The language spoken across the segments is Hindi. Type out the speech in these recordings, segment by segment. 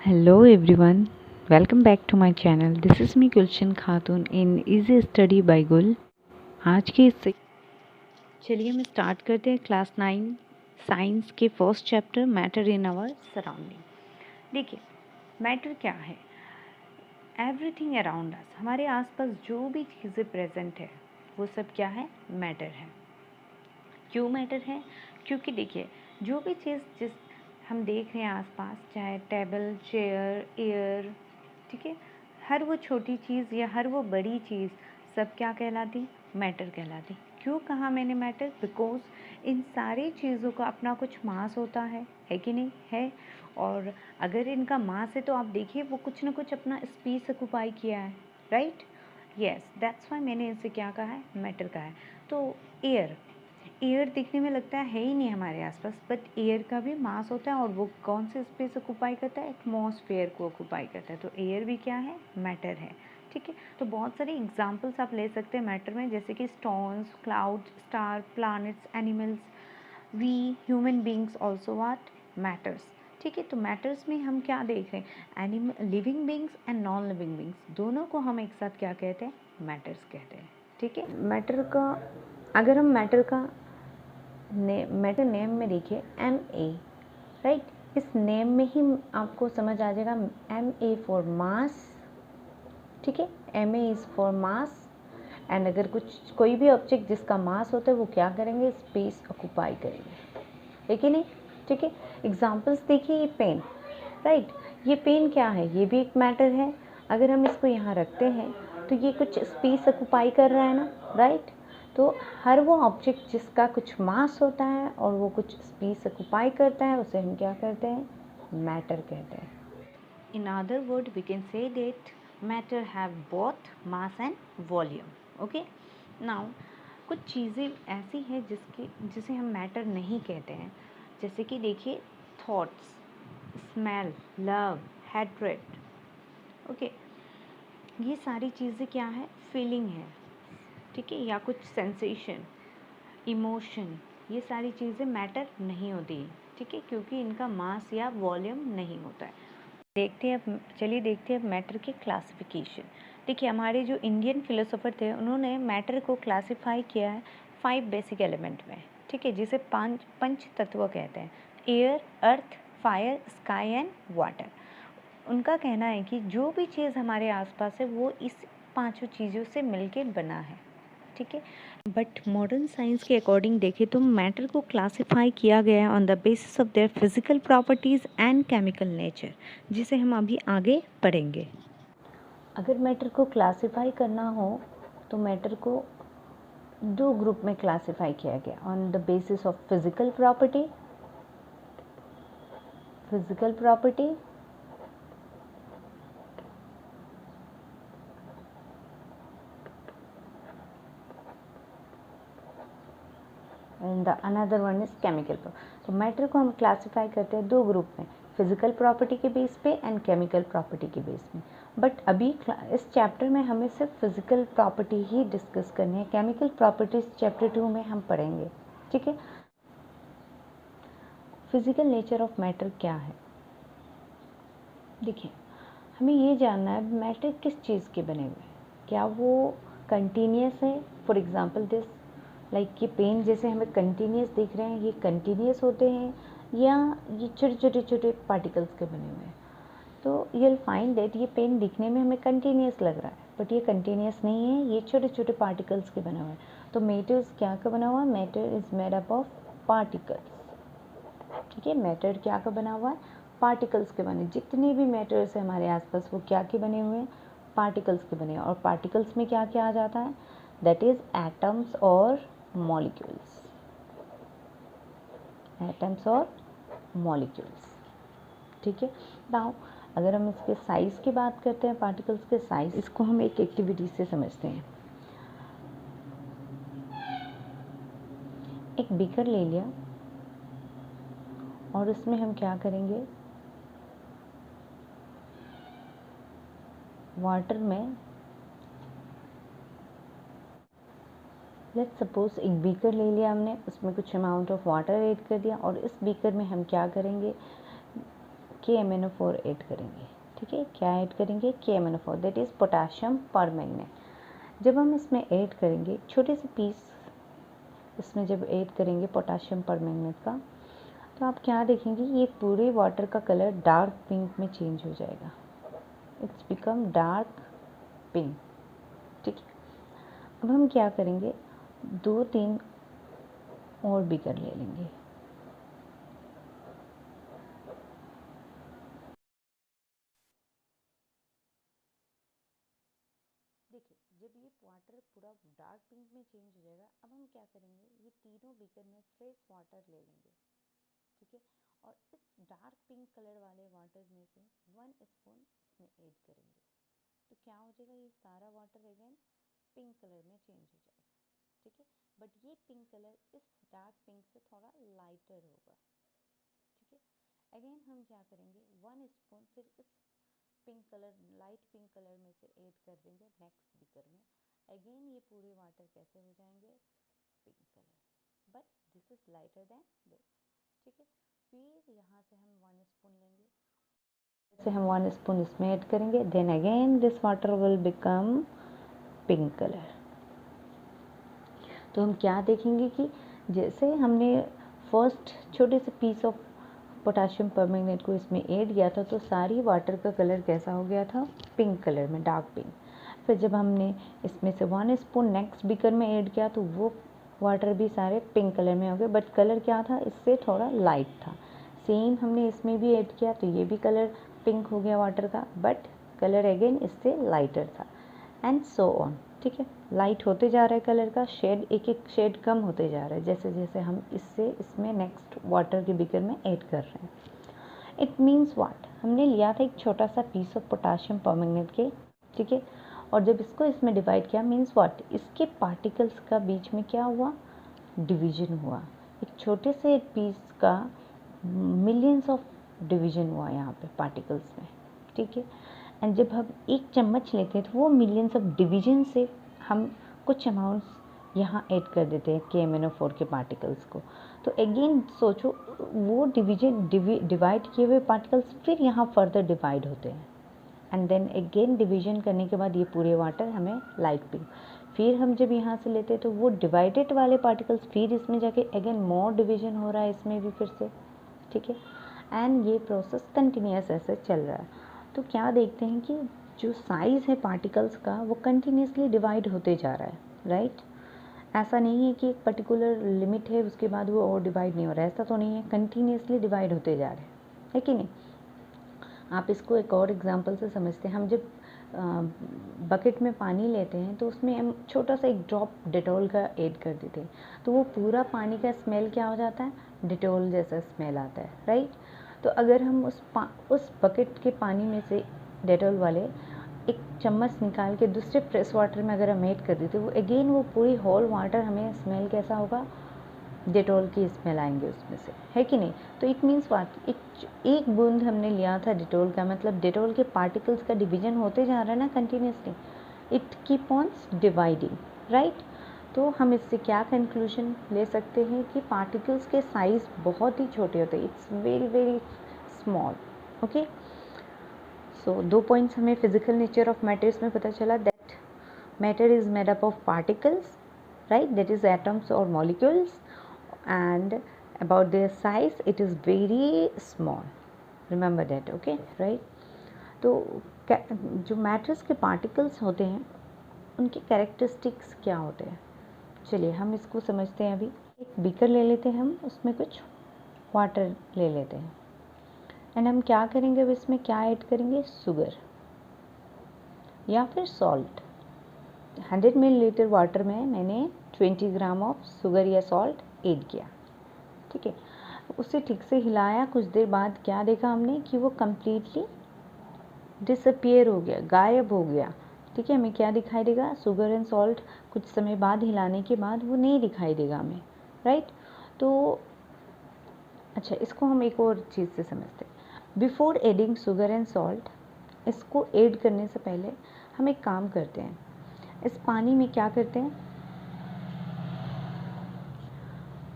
Hello everyone, welcome back to my channel. This is me Gulshan Khatun in Easy Study by Gul. आज के चलिए हम स्टार्ट करते हैं क्लास 9 साइंस के first chapter matter in our surrounding. देखिए मैटर क्या है? एवरीथिंग अराउंड अस, हमारे आसपास जो भी चीज़ें प्रेजेंट है वो सब क्या है? मैटर है। क्यों मैटर है? क्योंकि देखिए जो भी चीज़ जिस हम देख रहे हैं आसपास, चाहे टेबल, चेयर, एयर, ठीक है, हर वो छोटी चीज़ या हर वो बड़ी चीज़ सब क्या कहलाती? मैटर कहलाती। क्यों कहा मैंने मैटर? बिकॉज इन सारी चीज़ों का अपना कुछ मास होता है कि नहीं है? और अगर इनका मास है तो आप देखिए वो कुछ ना कुछ अपना स्पेस ऑक्यूपाई किया है, राइट? यस, दैट्स वाई मैंने इनसे क्या कहा है? मैटर कहा है। तो एयर दिखने में लगता है ही नहीं हमारे आसपास, बट एयर का भी मास होता है और वो कौन से स्पेस ऑक्यूपाई करता है? एटमॉस्फेयर को ऑक्यूपाई करता है। तो एयर भी क्या है? मैटर है। ठीक है, तो बहुत सारे एग्जांपल्स आप ले सकते हैं मैटर में, जैसे कि stones, cloud, star, planets, animals, we human beings also what matters. ठीक है, तो मैटर्स में हम क्या देख रहे हैं? Animal, living beings and non living beings, दोनों को हम एक साथ क्या कहते हैं? मैटर्स कहते हैं। ठीक है, मैटर का अगर हम मैटर का मैटर नेम में देखिए MA, राइट? इस नेम में ही आपको समझ आ जाएगा MA फॉर मास। ठीक है, MA is for mass. And अगर कोई भी ऑब्जेक्ट जिसका मास होता है वो क्या करेंगे? स्पेस ऑक्यूपाई करेंगे, है कि नहीं? ठीक है, एग्जांपल्स देखिए, ये पेन, राइट? ये पेन क्या है? ये भी एक मैटर है। अगर हम इसको यहाँ रखते हैं तो ये कुछ स्पेस ऑक्यूपाई कर रहा है ना, राइट? तो हर वो ऑब्जेक्ट जिसका कुछ मास होता है और वो कुछ स्पेस ऑक्यूपाई करता है उसे हम क्या कहते हैं? मैटर कहते हैं। In other word we can say that matter have both mass and volume. Okay, now कुछ चीज़ें ऐसी हैं जिसे हम मैटर नहीं कहते हैं, जैसे कि देखिए thoughts, smell, love, hatred. Okay, ये सारी चीज़ें क्या है? फीलिंग है। ठीक है, या कुछ सेंसेशन, इमोशन, ये सारी चीज़ें मैटर नहीं होती। ठीक है, क्योंकि इनका मास या वॉल्यूम नहीं होता है। चलिए देखते हैं अब मैटर के क्लासिफिकेशन। देखिए हमारे जो इंडियन फिलोसोफर थे उन्होंने मैटर को क्लासिफाई किया है 5 बेसिक एलिमेंट में। ठीक है, जिसे पंच तत्व कहते हैं: air, earth, fire, sky and water. उनका कहना है कि जो भी चीज़ हमारे आसपास है वो इस पांचों चीज़ों से मिलकर बना है। ठीक है, बट मॉडर्न साइंस के अकॉर्डिंग देखें तो मैटर को क्लासिफाई किया गया है on the basis of their physical properties and chemical nature, जिसे हम अभी आगे पढ़ेंगे। अगर मैटर को क्लासिफाई करना हो तो मैटर को दो ग्रुप में क्लासिफाई किया गया, on the basis of physical property and the another one is chemical. तो मैटर को हम क्लासिफाई करते हैं दो ग्रुप में, फिजिकल प्रॉपर्टी के बेस पे एंड केमिकल प्रॉपर्टी के बेस में। बट अभी इस चैप्टर में हमें सिर्फ फिजिकल प्रॉपर्टी ही डिस्कस करनी है। केमिकल प्रॉपर्टीज चैप्टर 2 में हम पढ़ेंगे। ठीक है, फिजिकल नेचर ऑफ मैटर क्या है? देखिए हमें ये जानना है मैटर किस चीज़ के बने हुए हैं। क्या वो कंटिन्यूस है? फॉर एग्जांपल दिस, लाइक ये पेन जैसे हमें कंटिन्यूस दिख रहे हैं, ये कंटिन्यूस होते हैं या ये छोटे छोटे पार्टिकल्स के बने हुए हैं? तो यू विल फाइंड दैट ये पेन दिखने में हमें कंटिन्यूस लग रहा है, बट ये कंटिन्यूस नहीं है, ये छोटे छोटे पार्टिकल्स के बने हुए हैं। तो मैटर क्या का बना हुआ है? Matter is made up of particles. ठीक है, मैटर क्या का बना हुआ है? पार्टिकल्स के बने। जितने भी मैटर्स हैं हमारे आसपास वो क्या के बने हुए हैं? पार्टिकल्स के बने। और पार्टिकल्स में क्या क्या आ जाता है? दैट इज एटम्स और मॉलिक्यूल्स। एटम्स और मॉलिक्यूल्स। ठीक है, नाउ अगर हम इसके साइज़ की बात करते हैं, पार्टिकल्स के साइज़, इसको हम एक एक्टिविटी से समझते हैं। एक बीकर ले लिया और उसमें हम क्या करेंगे? वाटर में, लेट्स सपोज एक बीकर ले लिया हमने, उसमें कुछ अमाउंट ऑफ वाटर ऐड कर दिया और इस बीकर में हम क्या करेंगे? KMnO4 ऐड करेंगे। ठीक है, क्या ऐड करेंगे? KMnO4, that is potassium permanganate. जब हम इसमें ऐड करेंगे छोटे से पीस, इसमें जब ऐड करेंगे पोटाशियम परमैंगनेट का, तो आप क्या देखेंगे, ये पूरे वाटर का कलर डार्क पिंक में चेंज हो जाएगा। It's become dark pink. ठीक है, अब हम क्या करेंगे, 2-3 और बीकर ले लेंगे। देखिए, जब ये वाटर पूरा डार्क पिंक में चेंज हो जाएगा, अब हम क्या करेंगे, ये तीनों बीकर में फ्रेश वाटर ले लेंगे। ठीक है, और इस डार्क पिंक कलर वाले वाटर में से 1 स्पून इसमें ऐड करेंगे। तो क्या हो जाएगा, ये सारा वाटर अगेन पिंक कलर में चेंज हो जाएगा। ठीक है, बट ये पिंक कलर इस डार्क पिंक से थोड़ा लाइटर होगा। ठीक है, अगेन हम क्या करेंगे, 1 स्पून फिर इस pink colour, light pink colour में से ऐड कर देंगे नेक्स्ट बीकर में। अगेन ये पूरे वाटर कैसे हो जाएंगे, pink colour, but this is lighter than this. ठीक है, फिर यहाँ से हम 1 स्पून लेंगे, से हम 1 स्पून इसमें ऐड करेंगे, then again this water will become pink colour. तो हम क्या देखेंगे कि जैसे हमने फर्स्ट छोटे से पीस ऑफ पोटाशियम परमैंगनेट को इसमें ऐड किया था, तो सारी वाटर का कलर कैसा हो गया था, पिंक कलर में, डार्क पिंक। फिर जब हमने इसमें से 1 स्पून नेक्स्ट बीकर में ऐड किया, तो वो वाटर भी सारे पिंक कलर में हो गए, बट कलर क्या था, इससे थोड़ा लाइट था। सेम हमने इसमें भी ऐड किया, तो ये भी कलर पिंक हो गया वाटर का, बट कलर अगेन इससे लाइटर था, एंड सो ऑन। ठीक है, लाइट होते जा रहा है कलर का, शेड एक एक शेड कम होते जा रहा है जैसे जैसे हम इससे इसमें नेक्स्ट वाटर के बीकर में ऐड कर रहे हैं। इट मीन्स व्हाट, हमने लिया था एक छोटा सा पीस ऑफ पोटाशियम परमैंगनेट के। ठीक है, और जब इसको इसमें डिवाइड किया, मीन्स व्हाट, इसके पार्टिकल्स का बीच में क्या हुआ, डिवीजन हुआ। एक छोटे से पीस का मिलियंस ऑफ डिवीजन हुआ यहाँ पे पार्टिकल्स में। ठीक है, एंड जब हम एक चम्मच लेते हैं, तो वो मिलियंस ऑफ डिवीजन से हम कुछ अमाउंट्स यहाँ ऐड कर देते हैं KMnO4 के पार्टिकल्स को। तो अगेन सोचो, वो डिवाइड किए हुए पार्टिकल्स फिर यहाँ फर्दर डिवाइड होते हैं, एंड देन अगेन डिवीजन करने के बाद ये पूरे वाटर हमें लाइट पिंक। फिर हम जब यहाँ से लेते हैं, तो वो डिवाइडेड वाले पार्टिकल्स फिर इसमें जाके अगेन मोर डिवीजन हो रहा है इसमें भी फिर से। ठीक है, एंड ये प्रोसेस कंटिन्यूस ऐसे चल रहा है। तो क्या देखते हैं कि जो साइज़ है पार्टिकल्स का, वो कंटिन्यूसली डिवाइड होते जा रहा है, राइट। ऐसा नहीं है कि एक पर्टिकुलर लिमिट है उसके बाद वो और डिवाइड नहीं हो रहा है, ऐसा तो नहीं है, कंटिन्यूसली डिवाइड होते जा रहे हैं, है कि नहीं। आप इसको एक और एग्जांपल से समझते हैं। हम जब बकेट में पानी लेते हैं, तो उसमें हम छोटा सा एक ड्रॉप डेटॉल का ऐड कर देते हैं, तो वो पूरा पानी का स्मेल क्या हो जाता है, डेटॉल जैसा स्मेल आता है, राइट। तो अगर हम उस बकेट के पानी में से डेटॉल वाले एक चम्मच निकाल के दूसरे फ्रेश वाटर में अगर हम ऐड कर देते, वो अगेन वो पूरी होल वाटर हमें स्मेल कैसा होगा, डेटॉल की स्मेल आएंगे उसमें से, है कि नहीं। तो इट मीन्स व्हाट, एक बूंद हमने लिया था डेटॉल का, मतलब डेटॉल के पार्टिकल्स का डिवीजन होते जा रहा है ना continuously, it keep on dividing, right. तो हम इससे क्या कंक्लूजन ले सकते हैं कि पार्टिकल्स के साइज बहुत ही छोटे होते हैं, it's very very small. Okay, so 2 points हमें फिजिकल नेचर ऑफ मैटर्स में पता चला, that matter is made up of particles, right, that is atoms और molecules, and about their size, it is very small, remember that, okay, right। तो जो मैटर्स के पार्टिकल्स होते हैं, उनके कैरेक्टरिस्टिक्स क्या होते हैं, चलिए हम इसको समझते हैं। अभी एक बीकर ले लेते हैं, हम उसमें कुछ वाटर ले लेते हैं, एंड हम क्या करेंगे, अब इसमें क्या ऐड करेंगे, शुगर या फिर सॉल्ट। 100 मिलीलीटर वाटर में मैंने 20 ग्राम ऑफ शुगर या सॉल्ट ऐड किया। ठीक है, उसे ठीक से हिलाया, कुछ देर बाद क्या देखा हमने कि वो कम्प्लीटली डिसअपियर हो गया, गायब हो गया। ठीक है, हमें क्या दिखाई देगा, शुगर एंड सॉल्ट कुछ समय बाद हिलाने के बाद वो नहीं दिखाई देगा हमें, राइट। तो अच्छा, इसको हम एक और चीज़ से समझते हैं। Before adding sugar and salt, इसको ऐड करने से पहले हम एक काम करते हैं, इस पानी में क्या करते हैं,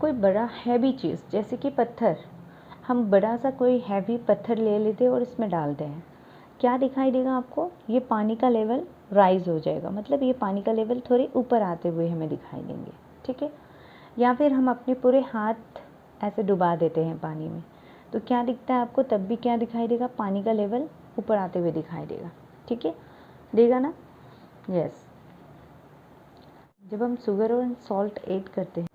कोई बड़ा हैवी चीज़ जैसे कि पत्थर हम बड़ा सा कोई हैवी पत्थर ले लेते हैं और इसमें डालते हैं, क्या दिखाई देगा आपको? ये पानी का लेवल राइज हो जाएगा, मतलब ये पानी का लेवल थोड़े ऊपर आते हुए हमें दिखाई देंगे, ठीक है। या फिर हम अपने पूरे हाथ ऐसे डुबा देते हैं पानी में, तो क्या दिखता है आपको? तब भी क्या दिखाई देगा? पानी का लेवल ऊपर आते हुए दिखाई देगा, ठीक है, देगा ना? यस। जब हम शुगर और सॉल्ट ऐड करते हैं,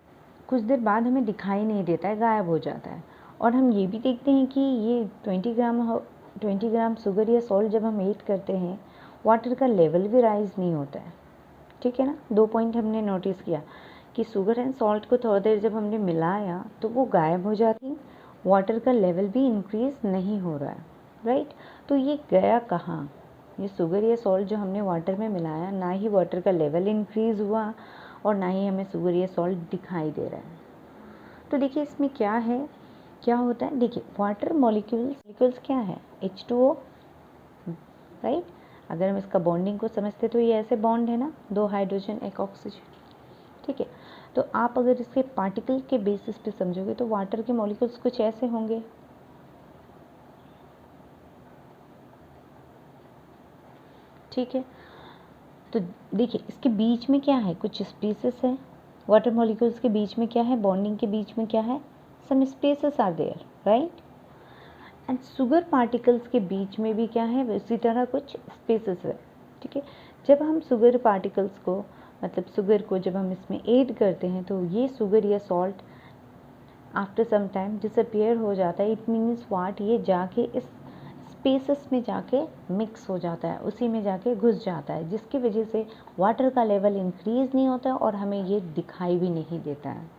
कुछ देर बाद हमें दिखाई नहीं देता है, गायब हो जाता है। और हम ये भी देखते हैं कि ये 20 ग्राम शुगर या सॉल्ट जब हम ऐड करते हैं, वाटर का लेवल भी राइज नहीं होता है, ठीक है ना। 2 पॉइंट हमने नोटिस किया कि शुगर एंड सॉल्ट को थोड़ी देर जब हमने मिलाया तो वो गायब हो जाती, वाटर का लेवल भी इंक्रीज़ नहीं हो रहा है, राइट। तो ये गया कहाँ? ये शुगर या सॉल्ट जो हमने वाटर में मिलाया, ना ही वाटर का लेवल इंक्रीज़ हुआ और ना ही हमें शुगर या सॉल्ट दिखाई दे रहा है। तो देखिए इसमें क्या है, क्या होता है? देखिए वाटर मॉलिक्यूल्स क्या है? H2O, right. अगर हम इसका बॉन्डिंग को समझते तो ये ऐसे बॉन्ड है ना, 2 हाइड्रोजन 1 ऑक्सीजन, ठीक है। तो आप अगर इसके पार्टिकल के बेसिस पे समझोगे तो वाटर के मॉलिक्यूल्स कुछ ऐसे होंगे, ठीक है। तो देखिए इसके बीच में क्या है? कुछ स्पेसेस है, वाटर मॉलिक्यूल्स के बीच में क्या है? बॉन्डिंग के बीच में क्या है? Some spaces are there, right. And sugar particles के बीच में भी क्या है? इसी तरह कुछ स्पेसेस है, ठीक है। जब हम शुगर पार्टिकल्स को, मतलब शुगर को जब हम इसमें ऐड करते हैं तो ये शुगर या salt after some time disappear हो जाता है। It means what? ये जाके इस स्पेसेस में जाके मिक्स हो जाता है, उसी में जाके घुस जाता है, जिसकी वजह से वाटर का लेवल इंक्रीज़ नहीं होता और हमें ये दिखाई भी नहीं देता है,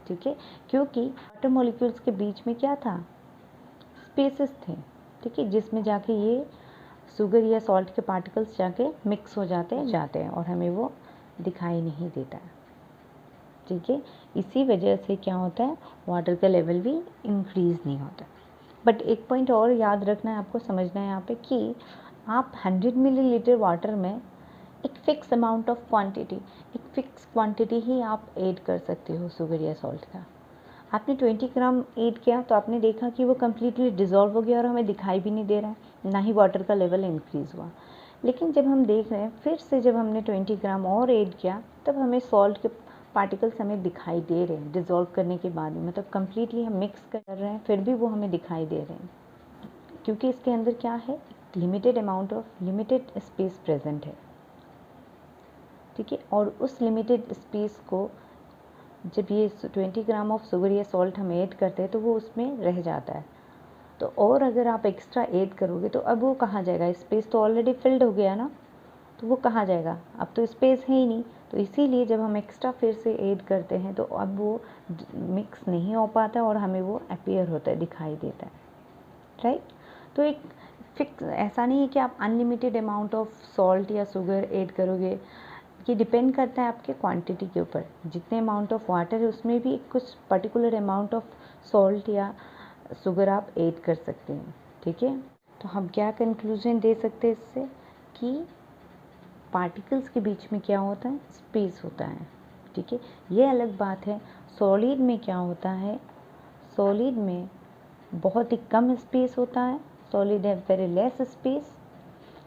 ठीक है। क्योंकि वाटर मॉलिक्यूल्स के बीच में क्या था? स्पेसेस थे, ठीक है, जिसमें जाके ये शुगर या सॉल्ट के पार्टिकल्स जाके मिक्स हो जाते हैं और हमें वो दिखाई नहीं देता है, ठीक है। इसी वजह से क्या होता है? वाटर का लेवल भी इंक्रीज़ नहीं होता। बट एक पॉइंट और याद रखना है, आपको समझना है यहाँ पे कि आप 100 मिलीलीटर वाटर में एक फ़िक्स अमाउंट ऑफ क्वांटिटी, एक फ़िक्स क्वांटिटी ही आप ऐड कर सकते हो शुगर या सॉल्ट का। आपने 20 ग्राम ऐड किया तो आपने देखा कि वो कम्प्लीटली डिज़ोल्व हो गया और हमें दिखाई भी नहीं दे रहा है, ना ही वाटर का लेवल इंक्रीज़ हुआ। लेकिन जब हम देख रहे हैं फिर से, जब हमने 20 ग्राम और ऐड किया, तब हमें सॉल्ट के पार्टिकल्स हमें दिखाई दे रहे हैं डिज़ोल्व करने के बाद, मतलब कम्प्लीटली हम मिक्स कर रहे हैं फिर भी वो हमें दिखाई दे रहे हैं, क्योंकि इसके अंदर क्या है? Limited amount of limited space present है, ठीक है। और उस लिमिटेड स्पेस को जब ये 20 ग्राम ऑफ शुगर या सॉल्ट हम ऐड करते हैं तो वो उसमें रह जाता है। तो और अगर आप एक्स्ट्रा ऐड करोगे तो अब वो कहाँ जाएगा? स्पेस तो ऑलरेडी फिल्ड हो गया ना, तो वो कहाँ जाएगा? अब तो स्पेस है ही नहीं। तो इसीलिए जब हम एक्स्ट्रा फिर से ऐड करते हैं तो अब वो मिक्स नहीं हो पाता और हमें वो अपीयर होता है, दिखाई देता है, राइट। तो एक फिक्स ऐसा नहीं है कि आप अनलिमिटेड अमाउंट ऑफ सॉल्ट या शुगर ऐड करोगे, ये डिपेंड करता है आपके क्वांटिटी के ऊपर। जितने अमाउंट ऑफ वाटर है उसमें भी कुछ पर्टिकुलर अमाउंट ऑफ सॉल्ट या शुगर आप ऐड कर सकते हैं, ठीक है। तो हम क्या कंक्लूजन दे सकते हैं इससे कि पार्टिकल्स के बीच में क्या होता है? स्पेस होता है, ठीक है। ये अलग बात है सॉलिड में क्या होता है। सॉलिड में बहुत ही कम स्पेस होता है, सॉलिड है वेरी लेस स्पेस,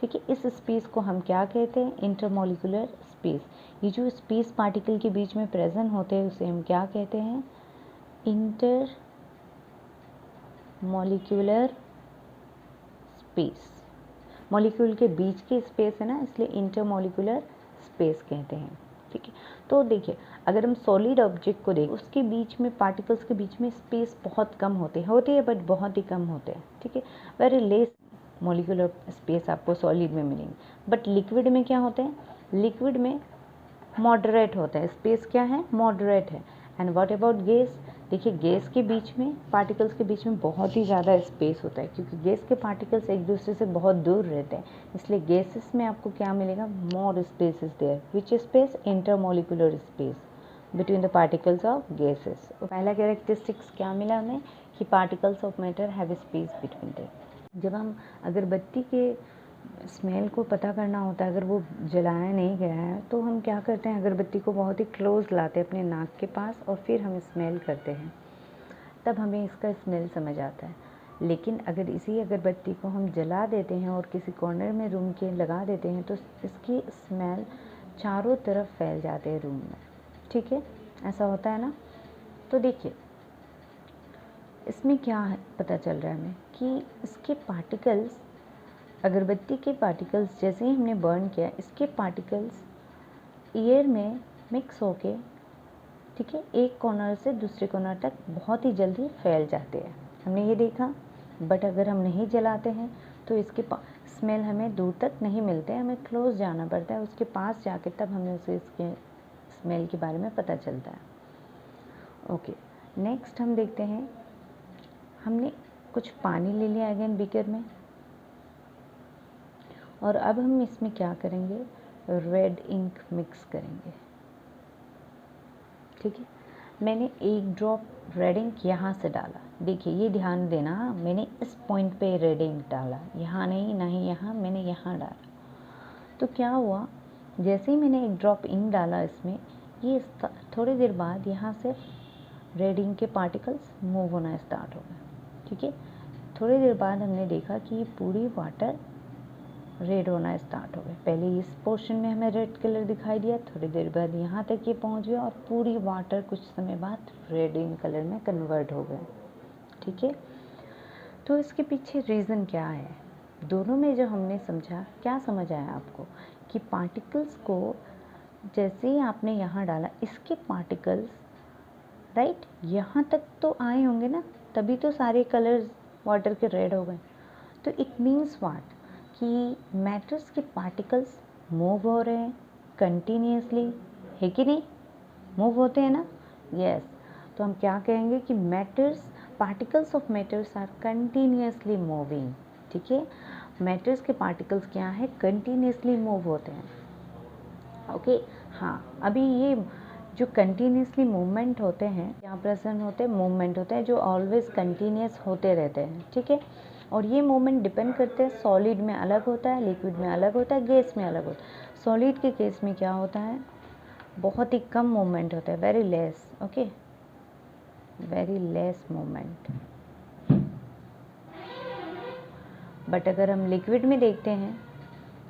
ठीक है। इस स्पेस को हम क्या कहते हैं? Intermolecular space. ये जो स्पेस पार्टिकल के बीच में प्रेजेंट होते हैं उसे हम क्या कहते हैं? Inter molecular space. मॉलिक्यूल के बीच की स्पेस है ना, इसलिए इंटरमॉलिक्यूलर स्पेस कहते हैं, ठीक है। तो देखिए अगर हम सॉलिड ऑब्जेक्ट को देखें, उसके बीच में पार्टिकल्स के बीच में स्पेस बहुत कम होती है बट बहुत ही कम होते हैं, ठीक है। वेरी लेस मॉलिक्यूलर स्पेस आपको सॉलिड में मिलेंगे। बट लिक्विड में क्या होते हैं? लिक्विड में मॉडरेट होता है, स्पेस क्या है? मॉडरेट है। And what about gas? देखिए गैस के बीच में, पार्टिकल्स के बीच में बहुत ही ज़्यादा स्पेस होता है, क्योंकि गैस के पार्टिकल्स एक दूसरे से बहुत दूर रहते हैं, इसलिए गैसेस में आपको क्या मिलेगा? More space is there. Which space? Intermolecular space between the particles of gases. पहला कैरेक्टरिस्टिक्स क्या मिला हमें? कि particles of matter have space between them. जब हम अगरबत्ती के स्मेल को पता करना होता है, अगर वो जलाया नहीं गया है तो हम क्या करते हैं? अगरबत्ती को बहुत ही क्लोज लाते हैं अपने नाक के पास और फिर हम स्मेल करते हैं। तब हमें इसका स्मेल समझ आता है। लेकिन अगर इसी अगरबत्ती को हम जला देते हैं और किसी कॉर्नर में रूम के लगा देते हैं तो इसकी स्मेल चारों तरफ फैल जाते हैं रूम में। ठीक है, ऐसा होता है ना। तो देखिए इसमें क्या है, पता चल रहा है हमें कि इसके पार्टिकल्स, अगरबत्ती के पार्टिकल्स जैसे ही हमने बर्न किया, इसके पार्टिकल्स एयर में मिक्स होके, ठीक है, एक कॉर्नर से दूसरे कॉर्नर तक बहुत ही जल्दी फैल जाते हैं। हमने ये देखा। बट अगर हम नहीं जलाते हैं तो इसके स्मेल हमें दूर तक नहीं मिलते हैं, हमें क्लोज जाना पड़ता है, उसके पास जाके तब हमें उसे इसके स्मेल के बारे में पता चलता है। ओके, नेक्स्ट हम देखते हैं, हमने कुछ पानी ले लिया अगेन बीकर में, और अब हम इसमें क्या करेंगे, रेड इंक मिक्स करेंगे। ठीक है, मैंने एक ड्रॉप रेड इंक यहाँ से डाला। देखिए ये ध्यान देना, मैंने इस पॉइंट पे रेड इंक डाला, यहाँ नहीं, ना ही यहाँ, मैंने यहाँ डाला। तो क्या हुआ, जैसे ही मैंने एक ड्रॉप इंक डाला इसमें, ये थोड़ी देर बाद यहाँ से रेड इंक के पार्टिकल्स मूव होना स्टार्ट हो गए। ठीक है, थोड़ी देर बाद हमने देखा कि ये पूरी वाटर रेड होना स्टार्ट हो गए। पहले इस पोर्शन में हमें रेड कलर दिखाई दिया, थोड़ी देर बाद यहाँ तक ये पहुँच गया और पूरी वाटर कुछ समय बाद रेड इन कलर में कन्वर्ट हो गए। ठीक है, तो इसके पीछे रीज़न क्या है, दोनों में जो हमने समझा, क्या समझ आया आपको कि पार्टिकल्स को जैसे ही आपने यहाँ डाला, इसके पार्टिकल्स राइट यहाँ तक तो आए होंगे ना, तभी तो सारे कलर्स वाटर के रेड हो गए। तो इट मीन्स व्हाट कि मैटर्स के पार्टिकल्स मूव हो रहे हैं कंटिन्यूसली, है कि नहीं, मूव होते हैं ना। यस, तो हम क्या कहेंगे कि matters, particles of matters are continuously moving. ठीक है, मैटर्स के पार्टिकल्स क्या है, कंटिन्यूसली मूव होते हैं। ओके, हाँ, अभी ये जो कंटिन्यूसली मूवमेंट होते हैं, क्या प्रेजेंट होते हैं, मूवमेंट होते हैं जो ऑलवेज कंटिन्यूस होते रहते हैं। ठीक है, और ये मूवमेंट डिपेंड करते हैं, सॉलिड में अलग होता है, लिक्विड में अलग होता है, गैस में अलग होता है। सॉलिड के केस में क्या होता है, बहुत ही कम मूवमेंट होता है, very less, okay, very less movement. But अगर हम लिक्विड में देखते हैं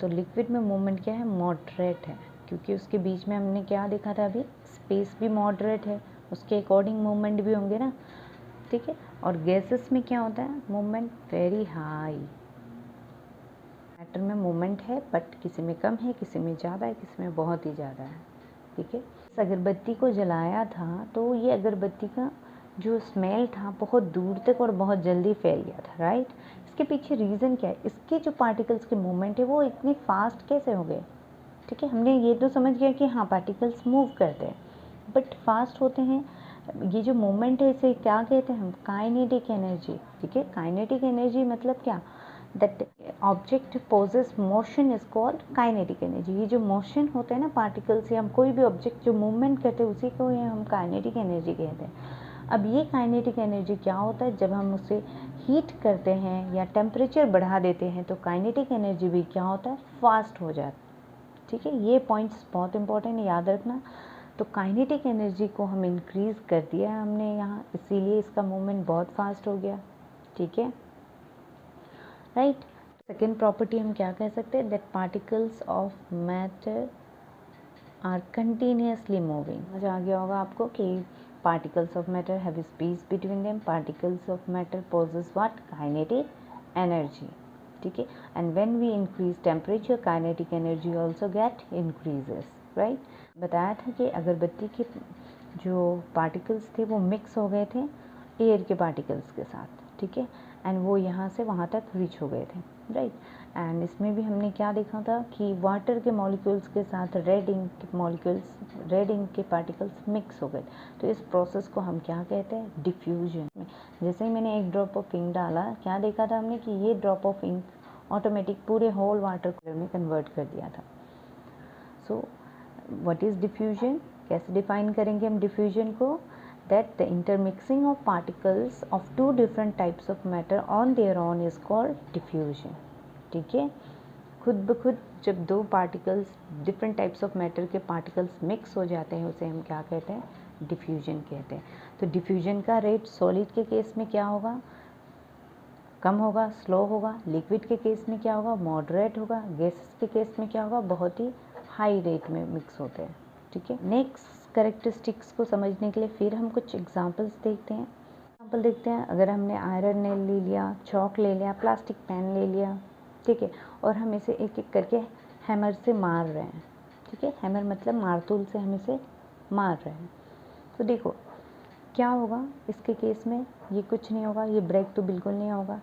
तो लिक्विड में मूवमेंट क्या है, मॉडरेट है, क्योंकि उसके बीच में हमने क्या देखा था, अभी स्पेस भी मॉडरेट है, उसके अकॉर्डिंग मूवमेंट भी होंगे ना। ठीक है, और गैसेस में क्या होता है, मूवमेंट वेरी हाई। मैटर में मूवमेंट है बट किसी में कम है, किसी में ज़्यादा है, किसी में बहुत ही ज़्यादा है। ठीक है, इस अगरबत्ती को जलाया था तो ये अगरबत्ती का जो स्मेल था बहुत दूर तक और बहुत जल्दी फैल गया था, राइट। इसके पीछे रीज़न क्या है, इसके जो पार्टिकल्स के मूवमेंट है वो इतने फास्ट कैसे हो गए। ठीक है, हमने ये तो समझ गया कि हाँ पार्टिकल्स मूव करते हैं बट फास्ट होते हैं। ये जो मूवमेंट है इसे क्या कहते हैं हम, काइनेटिक एनर्जी। ठीक है, काइनेटिक एनर्जी मतलब क्या, that object possess motion is called kinetic energy. ये जो मोशन होते हैं ना पार्टिकल्स, या हम कोई भी ऑब्जेक्ट जो मूवमेंट करते हैं उसी को हम काइनेटिक एनर्जी कहते हैं। अब ये काइनेटिक एनर्जी क्या होता है, जब हम उसे हीट करते हैं या टेम्परेचर बढ़ा देते हैं तो काइनेटिक एनर्जी भी क्या होता है, फास्ट हो जाता है। ठीक है, ये पॉइंट्स बहुत इंपॉर्टेंट है, याद रखना। तो काइनेटिक एनर्जी को हम इंक्रीज़ कर दिया है हमने यहाँ, इसीलिए इसका मूवमेंट बहुत फास्ट हो गया। ठीक है, राइट। सेकेंड प्रॉपर्टी हम क्या कह सकते हैं, that particles of matter are continuously moving. समझ आ गया होगा आपको कि particles of matter have space between them, particles of matter possess what, kinetic energy. ठीक है, and when we increase temperature kinetic energy also get increases, right। बताया था कि अगरबत्ती के जो पार्टिकल्स थे वो मिक्स हो गए थे एयर के पार्टिकल्स के साथ। ठीक है, एंड वो यहाँ से वहाँ तक रीच हो गए थे, राइट। एंड इसमें भी हमने क्या देखा था कि वाटर के मॉलिक्यूल्स के साथ रेड इंक के मॉलिक्यूल्स, रेड इंक के पार्टिकल्स मिक्स हो गए। तो इस प्रोसेस को हम क्या कहते हैं, डिफ्यूजन। जैसे ही मैंने एक ड्रॉप ऑफ इंक डाला, क्या देखा था हमने कि ये ड्रॉप ऑफ इंक ऑटोमेटिक पूरे होल वाटर कलर में कन्वर्ट कर दिया था। सो व्हाट इज़ डिफ्यूजन, कैसे डिफाइन करेंगे हम डिफ्यूजन को, that the intermixing of particles of two different types of matter on their own is called diffusion। ठीक है, खुद ब खुद जब दो particles, different types of matter के पार्टिकल्स मिक्स हो जाते हैं उसे हम क्या कहते हैं, डिफ्यूजन कहते हैं। तो डिफ्यूजन का रेट सॉलिड के केस में क्या होगा, कम होगा, स्लो होगा। लिक्विड के केस में क्या होगा, मॉडरेट होगा। गैसेस के केस में क्या होगा, बहुत ही हाई रेट में मिक्स होते हैं। ठीक है, नेक्स्ट कैरेक्टरिस्टिक्स को समझने के लिए फिर हम कुछ एग्जांपल्स देखते हैं। एग्जांपल देखते हैं, अगर हमने आयरन नेल ले लिया, चॉक ले लिया, प्लास्टिक पेन ले लिया, ठीक है, और हम इसे एक एक करके हैमर से मार रहे हैं। ठीक है, हैमर मतलब मारतूल से हम इसे मार रहे हैं। तो देखो क्या होगा इसके केस में, ये कुछ नहीं होगा, ये ब्रेक तो बिल्कुल नहीं होगा।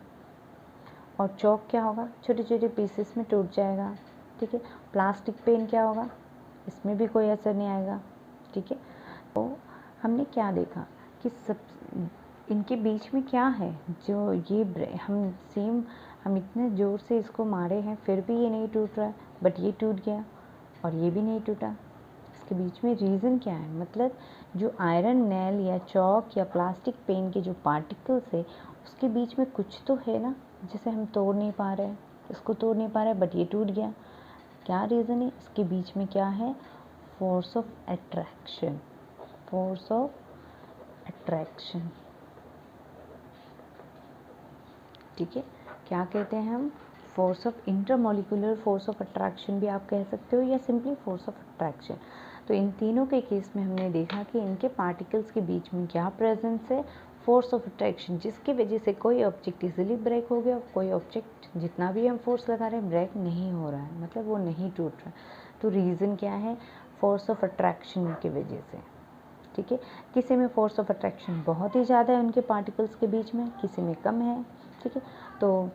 और चॉक क्या होगा, छोटे छोटे पीसेस में टूट जाएगा। ठीक है, प्लास्टिक पेन क्या होगा, इसमें भी कोई असर नहीं आएगा। ठीक है, तो हमने क्या देखा कि सब इनके बीच में क्या है, जो ये हम इतने ज़ोर से इसको मारे हैं फिर भी ये नहीं टूट रहा है, बट ये टूट गया और ये भी नहीं टूटा। इसके बीच में रीज़न क्या है, मतलब जो आयरन नेल या चॉक या प्लास्टिक पेन के जो पार्टिकल्स है उसके बीच में कुछ तो है ना, जिसे हम तोड़ नहीं पा रहे हैं, इसको तोड़ नहीं पा रहे, बट ये टूट गया। क्या रीज़न है, इसके बीच में क्या है, force of attraction. Force of attraction, ठीक है, क्या कहते हैं हम, force of intermolecular force of attraction भी आप कह सकते हो, या सिंपली फोर्स ऑफ अट्रैक्शन। तो इन तीनों के केस में हमने देखा कि इनके पार्टिकल्स के बीच में क्या प्रेजेंस है, फोर्स ऑफ अट्रैक्शन, जिसकी वजह से कोई ऑब्जेक्ट इजीली ब्रेक हो गया, कोई ऑब्जेक्ट जितना भी हम फोर्स लगा रहे हैं ब्रेक नहीं हो रहा है, मतलब वो नहीं टूट रहा है। तो रीज़न क्या है, फोर्स ऑफ अट्रैक्शन की वजह से। ठीक है, किसी में फोर्स ऑफ अट्रैक्शन बहुत ही ज़्यादा है उनके पार्टिकल्स के बीच में, किसी में कम है। ठीक है, तो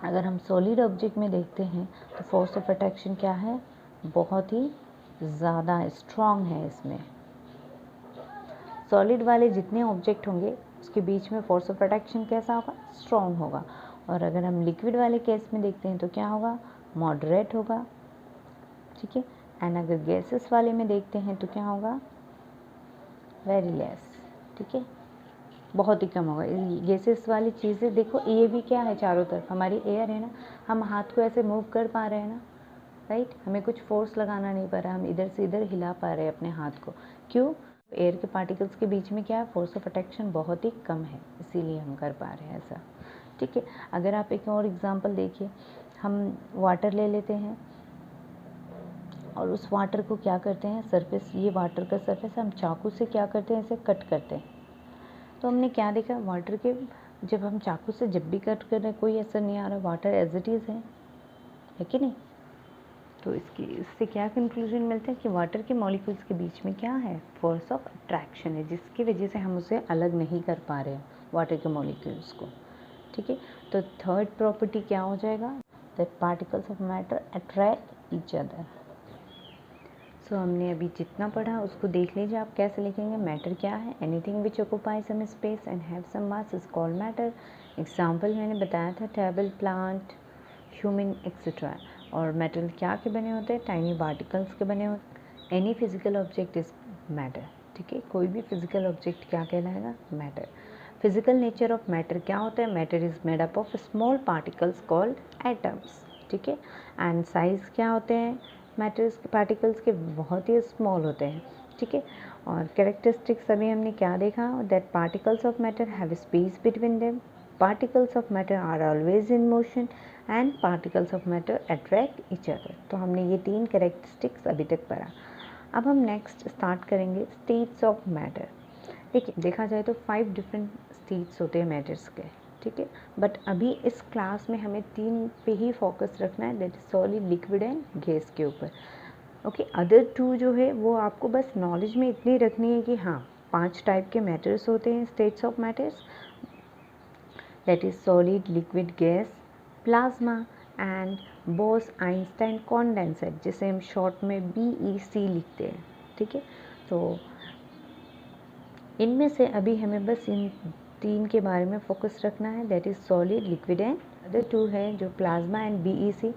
अगर हम सॉलिड ऑब्जेक्ट में देखते हैं तो फोर्स ऑफ अट्रैक्शन क्या है, बहुत ही ज़्यादा स्ट्रॉन्ग है इसमें। सॉलिड वाले जितने ऑब्जेक्ट होंगे उसके बीच में फोर्स ऑफ अट्रैक्शन कैसा होगा, स्ट्रॉन्ग होगा। और अगर हम लिक्विड वाले केस में देखते हैं तो क्या होगा, मॉडरेट होगा। ठीक है, एंड अगर गैसेस वाले में देखते हैं तो क्या होगा, वेरी लेस। ठीक है, बहुत ही कम होगा। गैसेस वाली चीज़ें देखो, ये भी क्या है, चारों तरफ हमारी एयर है ना, हम हाथ को ऐसे मूव कर पा रहे हैं ना, राइट, हमें कुछ फोर्स लगाना नहीं पड़ रहा, हम इधर से इधर हिला पा रहे हैं अपने हाथ को। क्यों, एयर के पार्टिकल्स के बीच में क्या है, फोर्स ऑफ अट्रैक्शन बहुत ही कम है, इसीलिए हम कर पा रहे हैं ऐसा। ठीक है, अगर आप एक और एग्जांपल देखिए, हम वाटर ले लेते हैं और उस वाटर को क्या करते हैं, सरफेस, ये वाटर का सरफेस हम चाकू से क्या करते हैं, इसे कट करते हैं। तो हमने क्या देखा, वाटर के जब हम चाकू से जब भी कट कर रहे हैं कोई असर नहीं आ रहा, वाटर एज इट इज़ है कि नहीं। तो इससे क्या कंक्लूजन मिलता है कि वाटर के मॉलिक्यूल्स के बीच में क्या है, फोर्स ऑफ अट्रैक्शन है, जिसकी वजह से हम उसे अलग नहीं कर पा रहे हैं वाटर के मॉलिक्यूल्स को। ठीक है, तो थर्ड प्रॉपर्टी क्या हो जाएगा, that particles of matter attract each other. So हमने अभी जितना पढ़ा उसको देख लीजिए, आप कैसे लिखेंगे, मैटर क्या है, anything which occupy some space and have some mass is called matter. Example मैंने बताया था, टेबल, प्लांट, ह्यूमन एक्सेट्रा। और मेटल क्या के बने होते हैं, टाइनी पार्टिकल्स के बने होते हैं। Any physical object is matter. ठीक है, कोई भी फिजिकल ऑब्जेक्ट क्या कहलाएगा, matter. Physical nature of matter क्या होता है, matter is made up of small particles called atoms. ठीक है, एंड साइज क्या होते हैं मैटर्स पार्टिकल्स के, बहुत ही स्मॉल होते हैं। ठीक है, और कैरेक्टरिस्टिक्स अभी हमने क्या देखा, that particles of matter have space between them, particles of matter are always in motion, and particles of matter attract each other. तो हमने ये 3 कैरेक्टरिस्टिक्स अभी तक पढ़ा। अब हम नेक्स्ट स्टार्ट करेंगे स्टेट्स ऑफ मैटर। देखिए, देखा जाए तो 5 डिफरेंट स्टेट्स होते हैं मैटर्स के। ठीक है, बट अभी इस क्लास में हमें 3 पे ही फोकस रखना है, that is solid, liquid and gas के ऊपर। ओके, अदर 2 जो है वो आपको बस नॉलेज में इतनी रखनी है कि हाँ 5 टाइप के मैटर्स होते हैं, states of matters, that is solid, liquid, gas, plasma and Bose Einstein condenser, जिसे हम शॉर्ट में BEC लिखते हैं। ठीक है, तो इनमें से अभी हमें बस इन 3 के बारे में फोकस रखना है, that is solid, liquid and other 2 है जो प्लाज्मा एंड BEC।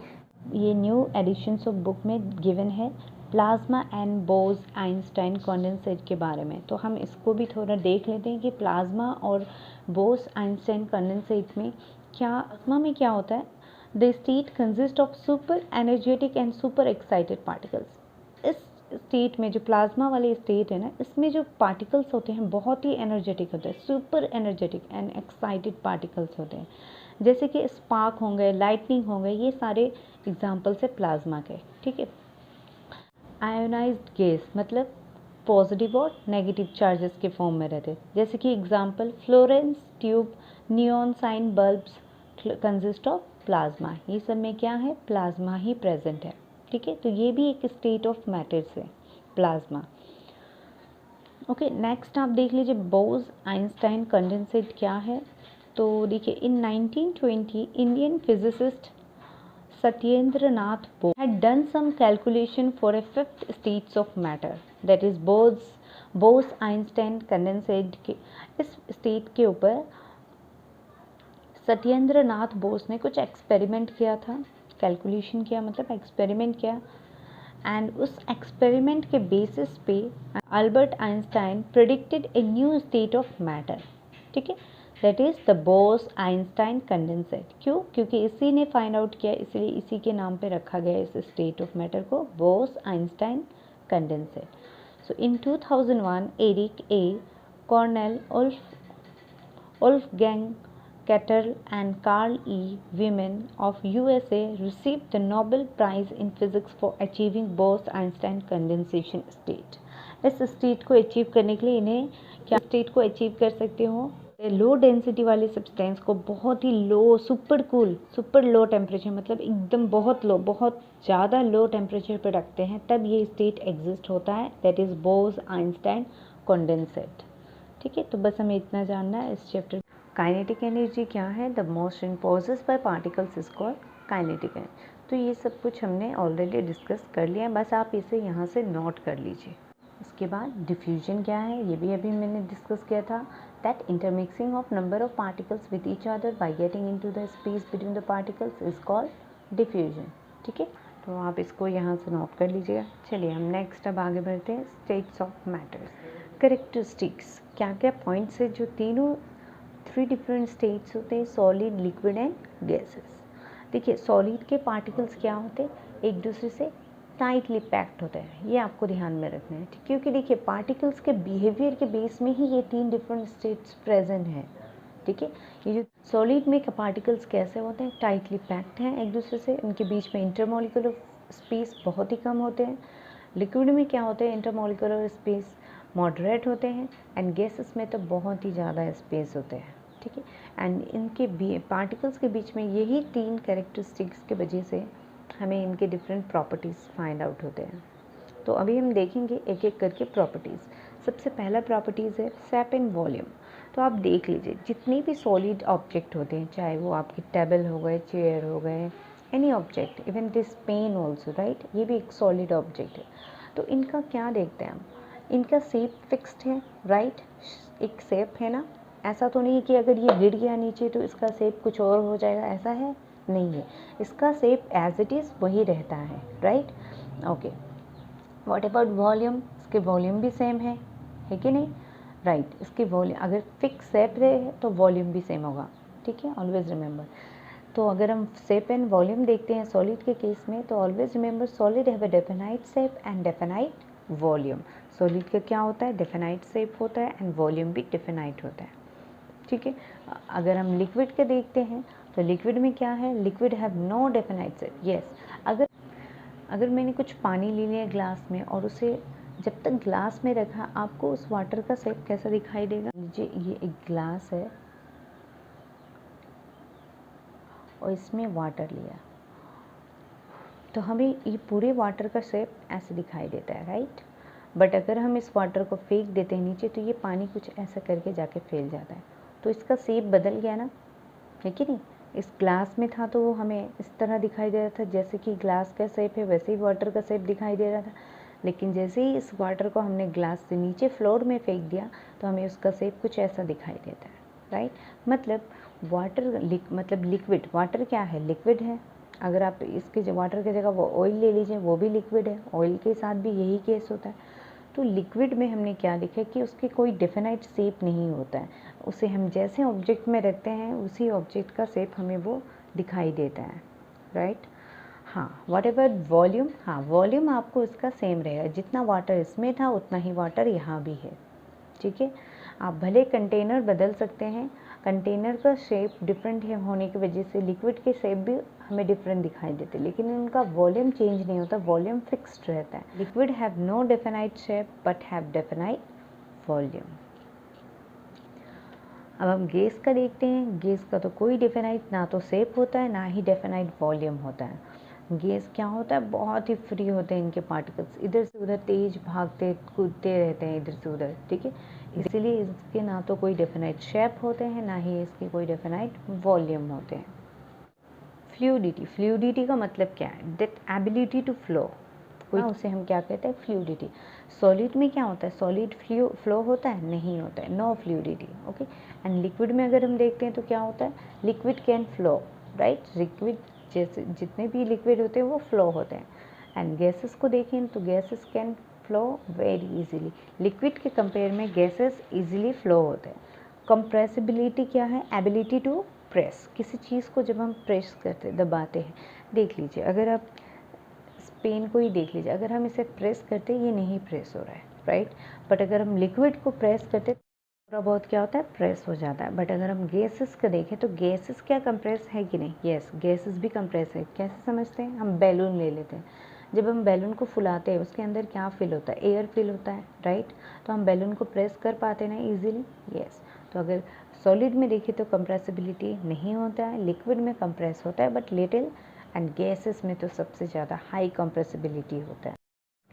ये न्यू एडिशंस ऑफ बुक में गिवन है प्लाज्मा एंड बोस-आइंस्टाइन कंडेंसेट के बारे में। तो हम इसको भी थोड़ा देख लेते हैं कि प्लाज्मा और बोस-आइंस्टाइन कंडेंसेट में प्लाज्मा में क्या होता है, the state consist of super energetic and super excited particles. इस स्टेट में, जो प्लाज्मा वाली स्टेट है ना, इसमें जो पार्टिकल्स होते हैं बहुत ही एनर्जेटिक होते हैं, super energetic and excited particles होते हैं, जैसे कि स्पार्क होंगे, लाइटनिंग होंगे, ये सारे एग्जाम्पल्स है प्लाज्मा के। ठीक है। आयोनाइज्ड गैस मतलब पॉजिटिव और नेगेटिव चार्जेस के फॉर्म में रहते हैं, जैसे कि example fluorescent tube, neon sign bulbs consist of plasma. ये सब में क्या है, प्लाज्मा ही प्रेजेंट है। ठीक है, तो ये भी एक स्टेट ऑफ मैटर है प्लाज्मा। ओके, नेक्स्ट आप देख लीजिए बोस आइंस्टाइन कंडेंसेट क्या है। तो देखिए, इन 1920 Indian physicist Satyendra Nath Bose had done some calculation for a fifth states of matter, that is Bose-Einstein condensate के इस स्टेट के ऊपर सत्येंद्र नाथ बोस ने कुछ एक्सपेरिमेंट किया था, कैलकुलेशन किया मतलब एक्सपेरिमेंट किया, एंड उस एक्सपेरिमेंट के बेसिस पे Albert Einstein predicted a new state of matter. ठीक है, that is the Bose Einstein condensate. क्यों? क्योंकि इसी ने फाइंड आउट किया, इसलिए इसी के नाम पे रखा गया इस स्टेट ऑफ मैटर को, Bose Einstein condensate. So in 2001 Eric A Cornell, Wolfgang Kettel and Carl E. Wieman of USA received the Nobel Prize in Physics for achieving Bose-Einstein condensation state। इस स्टेट को अचीव करने के लिए इन्हें क्या स्टेट को अचीव कर सकते हो, लो डेंसिटी वाली सब्सटेंस को बहुत ही low, super cool, super low temperature, मतलब एकदम बहुत लो, बहुत ज़्यादा लो टेम्परेचर पर रखते हैं, तब ये स्टेट एग्जिस्ट होता है, that is Bose Einstein condensate. ठीक है, तो बस हमें इतना जानना है इस चैप्टर। काइनेटिक एनर्जी क्या है, the motion possess by particles is called kinetic energy. तो ये सब कुछ हमने ऑलरेडी डिस्कस कर लिया है, बस आप इसे यहाँ से नोट कर लीजिए। इसके बाद डिफ्यूजन क्या है, ये भी अभी मैंने डिस्कस किया था, that intermixing of number of particles with each other by getting into the space between the particles is called diffusion. ठीक है, तो आप इसको यहाँ से नोट कर लीजिएगा। चलिए हम नेक्स्ट अब आगे बढ़ते हैं, स्टेट्स ऑफ मैटर्स। करेक्टरिस्टिक्स, क्या क्या पॉइंट्स है जो तीनों 3 डिफरेंट स्टेट्स होते हैं, सॉलिड, लिक्विड एंड गैसेस। देखिए, सॉलिड के पार्टिकल्स क्या होते हैं, एक दूसरे से टाइटली पैक्ड होते हैं, ये आपको ध्यान में रखना है, क्योंकि देखिए पार्टिकल्स के बिहेवियर के बेस में ही ये 3 डिफरेंट स्टेट्स प्रेजेंट हैं। ठीक है, ये जो सॉलिड में पार्टिकल्स कैसे होते हैं, टाइटली पैक्ड हैं एक दूसरे से, इनके बीच में इंटरमोलिकुलर स्पेस बहुत ही कम होते हैं। लिक्विड में क्या होते हैं, इंटरमोलिकुलर स्पेस मॉडरेट होते हैं, एंड गैसेस में तो बहुत ही ज़्यादा स्पेस होते हैं। ठीक है, एंड इनके पार्टिकल्स के बीच में यही 3 कैरेक्टरिस्टिक्स की वजह से हमें इनके डिफरेंट प्रॉपर्टीज़ फाइंड आउट होते हैं। तो अभी हम देखेंगे एक एक करके प्रॉपर्टीज़। सबसे पहला प्रॉपर्टीज़ है शेप एंड वॉल्यूम। तो आप देख लीजिए, जितने भी सॉलिड ऑब्जेक्ट होते हैं, चाहे वो आपकी टेबल हो गए, चेयर हो गए, any object, even this pen also, right, ये भी एक सॉलिड ऑब्जेक्ट है। तो इनका क्या देखते हैं हम, इनका शेप फिक्स्ड है, राइट, एक शेप है ना, ऐसा तो नहीं है कि अगर ये गिर गया नीचे तो इसका शेप कुछ और हो जाएगा, ऐसा है नहीं है, इसका शेप एज इट इज़ वही रहता है, right. Okay, what about volume, इसके वॉल्यूम भी सेम है कि नहीं, राइट, इसकी वॉल्यूम अगर फिक्स शेप रहे तो वॉल्यूम भी सेम होगा। ठीक है, ऑलवेज रिमेंबर। तो अगर हम शेप एंड वॉल्यूम देखते हैं सॉलिड के केस में, तो always remember solid have a definite shape and definite volume. Solid का क्या होता है, डेफिनाइट शेप होता है एंड वॉल्यूम भी डेफिनाइट होता है। ठीक है, अगर हम लिक्विड के देखते हैं तो लिक्विड में क्या है, liquid have no definite shape. Yes, अगर मैंने कुछ पानी ले लिया ग्लास में और उसे जब तक ग्लास में रखा, आपको उस वाटर का शेप कैसा दिखाई देगा, ये एक ग्लास है और इसमें वाटर लिया, तो हमें ये पूरे वाटर का शेप ऐसे दिखाई देता है, राइट। बट अगर हम इस वाटर को फेंक देते हैं नीचे, तो ये पानी कुछ ऐसा करके जाके फैल जाता है, तो इसका शेप बदल गया ना, है कि नहीं। इस ग्लास में था तो वो हमें इस तरह दिखाई दे रहा था, जैसे कि ग्लास का शेप है वैसे ही वाटर का शेप दिखाई दे रहा था, लेकिन जैसे ही इस वाटर को हमने ग्लास से नीचे फ्लोर में फेंक दिया तो हमें उसका शेप कुछ ऐसा दिखाई देता है, राइट। मतलब मतलब लिक्विड, वाटर क्या है, लिक्विड है। अगर आप इसके वाटर की जगह वो ऑयल ले लीजिए, वो भी लिक्विड है, ऑयल के साथ भी यही केस होता है। तो लिक्विड में हमने क्या लिखा कि उसके कोई डेफिनाइट शेप नहीं होता है, उसे हम जैसे ऑब्जेक्ट में रखते हैं उसी ऑब्जेक्ट का शेप हमें वो दिखाई देता है, राइट। हाँ, वॉट एवर वॉल्यूम, हाँ वॉल्यूम आपको इसका सेम रहेगा, जितना वाटर इसमें था उतना ही वाटर यहाँ भी है, ठीक है। आप भले कंटेनर बदल सकते हैं, कंटेनर का शेप डिफरेंट है होने की वजह से लिक्विड के शेप भी हमें डिफरेंट दिखाई देते, लेकिन उनका वॉल्यूम चेंज नहीं होता, वॉल्यूम फिक्स्ड रहता है। Liquid have no definite shape but have definite volume. अब हम गैस का देखते हैं। गैस का तो कोई डेफिनाइट ना तो शेप होता है ना ही डेफिनाइट वॉल्यूम होता है। गैस क्या होता है, बहुत ही फ्री होते हैं इनके पार्टिकल्स, इधर से उधर तेज भागते कूदते रहते हैं इधर से उधर, ठीक है। इसीलिए इसके ना तो कोई डेफिनाइट शेप होते हैं ना ही इसके कोई डेफिनाइट वॉल्यूम होते हैं। फ्लूइडिटी, फ्लूइडिटी का मतलब क्या है, दैट एबिलिटी टू फ्लो, कोई उसे हम क्या कहते हैं, फ्लूइडिटी। सॉलिड में क्या होता है, सॉलिड फ्लो होता है, नहीं होता है, no fluidity, okay. And liquid में अगर हम देखते हैं तो क्या होता है, liquid can flow, right. Liquid जैसे जितने भी लिक्विड होते हैं वो फ्लो होते हैं। एंड गैसेस को देखें तो gases can flow very easily, liquid के कंपेयर में गैसेस इजीली फ्लो होते हैं। कंप्रेसिबिलिटी क्या है, एबिलिटी टू प्रेस, किसी चीज़ को जब हम प्रेस करते दबाते हैं, देख लीजिए अगर आप पेन को ही देख लीजिए, अगर हम इसे प्रेस करते ये नहीं प्रेस हो रहा है, राइट। बट अगर हम लिक्विड को प्रेस करते थोड़ा बहुत क्या होता है, प्रेस हो जाता है। बट अगर हम गैसेस का देखें तो गैसेस क्या कंप्रेस है कि नहीं, यस गैसेस भी कंप्रेस है। कैसे समझते हैं, हम बैलून ले लेते हैं, जब हम बैलून को फुलाते हैं उसके अंदर क्या फिल होता है, एयर फिल होता है, राइट। तो हम बैलून को प्रेस कर पाते हैं ना ईजिली, यस। तो अगर सॉलिड में देखें तो कंप्रेसिबिलिटी नहीं होता है, लिक्विड में कंप्रेस होता है बट लिटिल, एंड गैसेस में तो सबसे ज़्यादा हाई कंप्रेसिबिलिटी होता है,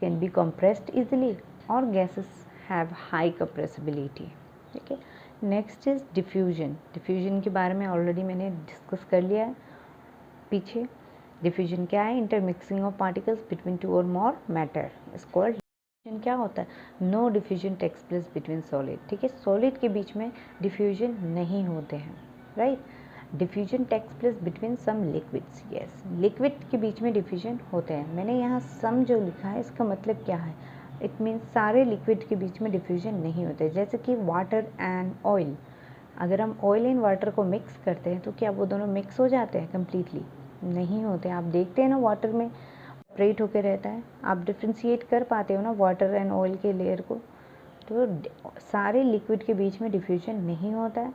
कैन बी कंप्रेस्ड इजीली, और गैसेस हैव हाई कंप्रेसिबिलिटी, ठीक है। Next is diffusion. डिफ्यूजन के बारे में ऑलरेडी मैंने डिस्कस कर लिया है पीछे। डिफ्यूजन क्या है, intermixing of particles between two और more matter is called. Diffusion क्या होता है, no diffusion takes place between solid, ठीक है। सॉलिड के बीच में डिफ्यूजन नहीं होते हैं, right. Diffusion takes place between some liquids, yes liquid के बीच में डिफ्यूजन होते हैं। मैंने यहाँ सम जो लिखा है इसका मतलब क्या है, इट मीन्स सारे लिक्विड के बीच में डिफ्यूजन नहीं होते। जैसे कि वाटर एंड ऑयल, अगर हम ऑयल एंड वाटर को मिक्स करते हैं तो क्या वो दोनों मिक्स हो जाते हैं कम्प्लीटली, नहीं होते। आप देखते हैं ना वाटर में सेपरेट होकर रहता है, आप डिफ्रेंशिएट कर पाते हो ना वाटर एंड ऑयल के लेयर को। तो सारे लिक्विड के बीच में डिफ्यूजन नहीं होता है,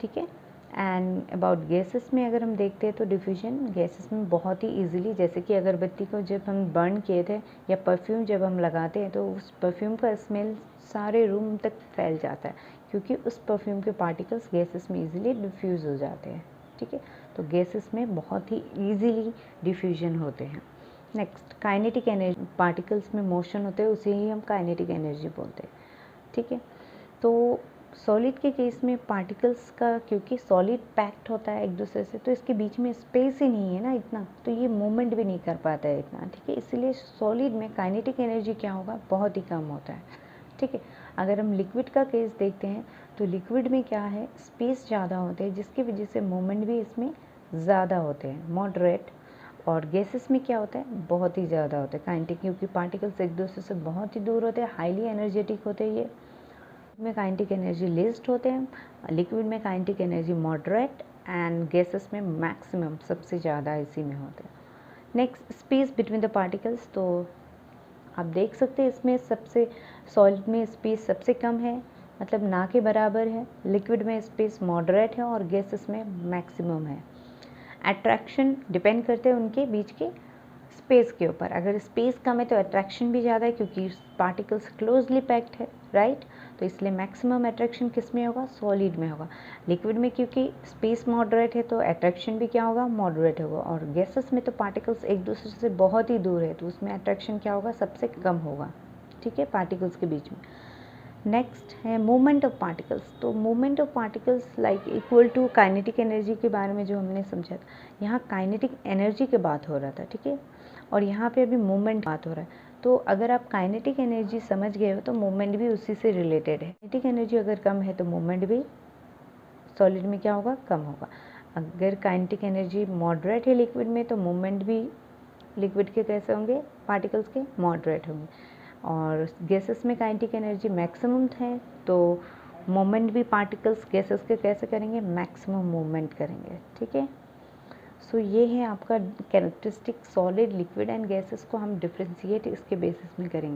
ठीक है। एंड अबाउट गैसेस में अगर हम देखते हैं तो डिफ्यूजन गैसेस में बहुत ही इजीली, जैसे कि अगरबत्ती को जब हम बर्न किए थे या परफ्यूम जब हम लगाते हैं तो उस परफ्यूम का स्मेल सारे रूम तक फैल जाता है, क्योंकि उस परफ्यूम के पार्टिकल्स गैसेस में इजीली डिफ्यूज़ हो जाते हैं, ठीक है। तो गैसेस में बहुत ही ईजीली डिफ्यूजन होते हैं। नेक्स्ट काइनेटिक एनर्जी, पार्टिकल्स में मोशन होते हैं उसे ही हम काइनेटिक एनर्जी बोलते हैं, ठीक है। तो सॉलिड के केस में पार्टिकल्स का, क्योंकि सॉलिड पैक्ड होता है एक दूसरे से, तो इसके बीच में स्पेस ही नहीं है ना इतना, तो ये मूवमेंट भी नहीं कर पाता है इतना, ठीक है। इसीलिए सॉलिड में काइनेटिक एनर्जी क्या होगा, बहुत ही कम होता है, ठीक है। अगर हम लिक्विड का केस देखते हैं तो लिक्विड में क्या है, स्पेस ज़्यादा होते हैं जिसकी वजह से मूवमेंट भी इसमें ज़्यादा होते हैं, मॉडरेट। और गैसेस में क्या होता है, बहुत ही ज़्यादा होता है काइनेटिक, क्योंकि पार्टिकल्स एक दूसरे से बहुत ही दूर होते हैं, हाईली एनर्जेटिक होते हैं। ये में काइनेटिक एनर्जी लिस्ट होते हैं, लिक्विड में kinetic energy moderate, and gases में मैक्सिमम सबसे ज़्यादा इसी में होते हैं। Next space between the particles, तो आप देख सकते हैं इसमें सबसे, सॉलिड में स्पेस सबसे कम है, मतलब ना के बराबर है, लिक्विड में स्पेस मॉडरेट है और गैसेस में मैक्सिमम है। अट्रैक्शन डिपेंड करते हैं उनके बीच के स्पेस के ऊपर, अगर स्पेस कम है तो अट्रैक्शन भी ज़्यादा है क्योंकि पार्टिकल्स क्लोजली पैक्ड है, राइट। तो इसलिए मैक्सिमम अट्रैक्शन किस में होगा, सॉलिड में होगा। लिक्विड में क्योंकि स्पेस मॉडरेट है तो अट्रैक्शन भी क्या होगा, मॉडरेट होगा। और गैसेस में तो पार्टिकल्स एक दूसरे से बहुत ही दूर है तो उसमें अट्रैक्शन क्या होगा, सबसे कम होगा, ठीक है, पार्टिकल्स के बीच में। नेक्स्ट है मूवमेंट ऑफ पार्टिकल्स, तो movement of particles like equal to kinetic energy के बारे में जो हमने समझा था, यहाँ काइनेटिक एनर्जी की बात हो रहा था, ठीक है, और यहाँ पे अभी मूवमेंट बात हो रहा है। तो अगर आप काइनेटिक एनर्जी समझ गए हो तो मूवमेंट भी उसी से रिलेटेड है। काइनेटिक एनर्जी अगर कम है तो मूवमेंट भी सॉलिड में क्या होगा, कम होगा। अगर काइनेटिक एनर्जी मॉडरेट है लिक्विड में तो मूवमेंट भी लिक्विड के कैसे होंगे, पार्टिकल्स के मॉडरेट होंगे। और गैसेस में काइनेटिक एनर्जी मैक्सिमम है तो मूवमेंट भी पार्टिकल्स गैसेस के कैसे करेंगे, मैक्सिमम मूवमेंट करेंगे, ठीक है। सो ये है आपका characteristic solid, liquid and gases को हम डिफ्रेंशिएट इसके बेसिस में करेंगे।